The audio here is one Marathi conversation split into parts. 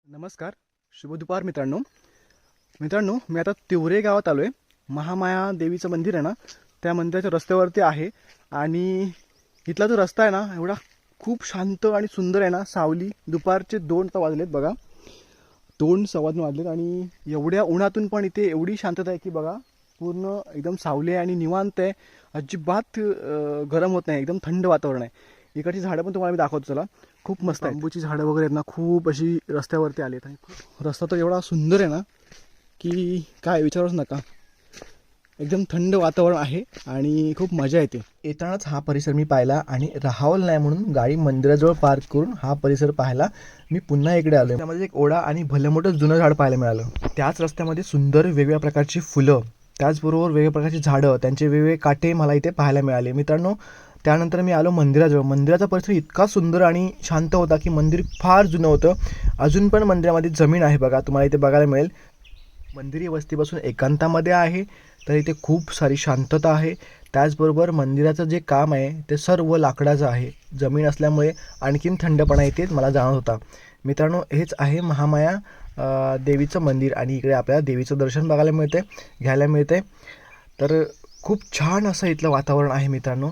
नमस्कार, शुभ दुपार मित्रांनो. मी आता तिवरे गावात आलो आहे. महामाया देवीचं मंदिर आहे ना, त्या मंदिराच्या रस्त्यावरती आहे. आणि इथला जो रस्ता आहे ना, एवढा खूप शांत आणि सुंदर आहे ना. सावली दुपारचे 2 वाजलेत बघा, 2:15 वाजलेत आणि एवढ्या उन्हातून पण इथे एवढी शांतता आहे की बघा, पूर्ण एकदम सावली आहे आणि निवांत आहे. अजिबात गरम होत नाही, एकदम थंड वातावरण आहे. इकडची झाडं पण तुम्हाला मी दाखवतो चला. खूप मस्त आहे. बांबूची झाडं वगैरे आहेत ना, खूप अशी रस्त्यावरती आली आहेत. आणि रस्ता तर एवढा सुंदर आहे ना की काय विचारूच नका. एकदम थंड वातावरण आहे आणि खूप मजा येते. येतानाच हा परिसर मी पाहिला आणि राहावलं नाही म्हणून गाडी मंदिराजवळ पार्क करून हा परिसर पाहायला मी पुन्हा इकडे आलो. त्यामध्ये एक ओढा आणि भलं मोठं जुनं झाड पाहायला मिळालं. त्याच रस्त्यामध्ये सुंदर वेगवेगळ्या प्रकारची फुलं, त्याचबरोबर वेगवेगळ्या प्रकारची झाडं, त्यांचे वेगवेगळे काटे मला इथे पाहायला मिळाले. मित्रांनो, त्यानंतर मी आलो मंदिराजवळ. मंदिराचा परिसर इतका सुंदर आणि शांत होता की मंदिर फार जुनं होतं. अजून पण मंदिरामध्ये जमीन आहे बघा, तुम्हाला इथे बघायला मिळेल. मंदिरी वस्तीपासून एकांतामध्ये आहे, तर इथे खूप सारी शांतता आहे. त्याचबरोबर मंदिराचं जे काम आहे ते सर्व लाकडाचं आहे. जमीन असल्यामुळे आणखीन थंडपणा इथे मला जाणवत होता. मित्रांनो, हेच आहे महामाया देवीचं मंदिर आणि इकडे आपल्याला देवीचं दर्शन बघायला मिळते, घ्यायला मिळते. तर खूप छान असं इथलं वातावरण आहे मित्रांनो.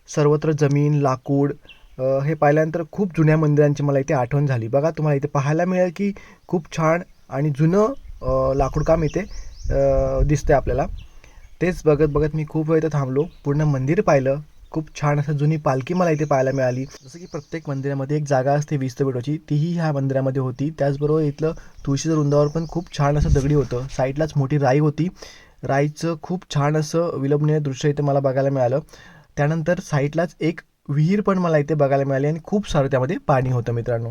सर्वत्र जमीन, लाकूड, हे पाहिल्यानंतर खूप जुन्या मंदिरांची मला इथे आठवण झाली. बघा, तुम्हाला इथे पाहायला मिळेल की खूप छान आणि जुनं लाकूड काम इथे दिसते आपल्याला. तेच बघत बघत मी खूप वेळ इथं थांबलो, पूर्ण मंदिर पाहिलं. खूप छान असं जुनी पालखी मला इथे पाहायला मिळाली. जसं की प्रत्येक मंदिरामध्ये एक जागा असते विस्त भेटवायची, तीही ह्या मंदिरामध्ये होती. त्याचबरोबर इथलं तुळशीचं वृंदावन पण खूप छान असं दगडी होतं. साईडलाच मोठी राई होती. राईचं खूप छान असं विलोभनीय दृश्य इथे मला बघायला मिळालं. त्यानंतर साईडलाच एक विहीर पण मला इथे बघायला मिळाली आणि खूप सारं त्यामध्ये पाणी होतं मित्रांनो.